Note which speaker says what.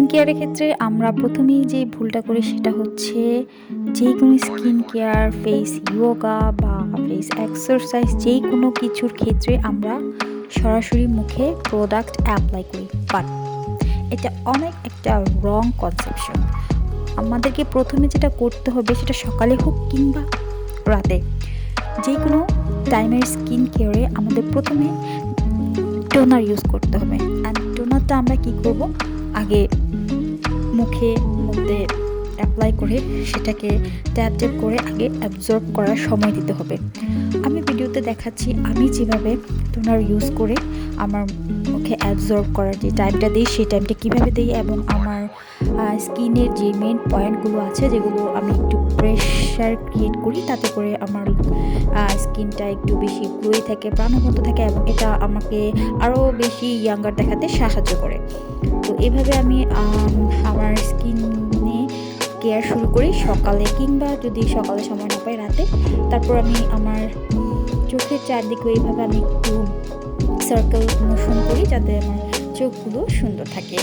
Speaker 1: কেয়ারের ক্ষেত্রে আমরা প্রথমেই যে ভুলটা করি সেটা হচ্ছে যে কোনো স্কিন কেয়ার, ফেস ইয়োগা বা ফেস এক্সারসাইজ যেই কোনো কিছুর ক্ষেত্রে আমরা সরাসরি মুখে প্রোডাক্ট অ্যাপ্লাই করি। বাট এটা অনেক একটা রং কনসেপশন। আমাদেরকে প্রথমে যেটা করতে হবে সেটা সকালে হোক কিংবা রাতে, যে কোনো টাইমের স্কিন কেয়ারে আমাদের প্রথমে টোনার ইউজ করতে হবে। অ্যান্ড টোনারটা আমরা কি করব, আগে মুখে মধ্যে অ্যাপ্লাই করে সেটাকে ট্যাপ ট্যাপ করে আগে অ্যাবজর্ব করার সময় দিতে হবে। আমি ভিডিওতে দেখাচ্ছি আমি যেভাবে টোনার ইউজ করে আমার মুখে অ্যাবজর্ব করার যে টাইমটা দিই সেই টাইমটা কীভাবে দিই, এবং আমার স্কিনের যে মেন পয়েন্টগুলো আছে যেগুলো আমি একটু প্রেশার ক্রিয়েট করি, তাতে করে আমার স্কিনটা একটু বেশি গ্লোই থাকে, প্রাণবন্ত থাকে, এবং এটা আমাকে আরও বেশি ইয়াঙ্গার দেখাতে সাহায্য করে। তো এভাবে আমি আমার স্কিনে কেয়ার শুরু করি সকালে, কিংবা যদি সকালে সময় না পাই রাতে। তারপর আমি আমার চোখের চারদিকে এইভাবে আমি একটু সার্কেল মোশন করি যাতে আমার চোখগুলো সুন্দর থাকে।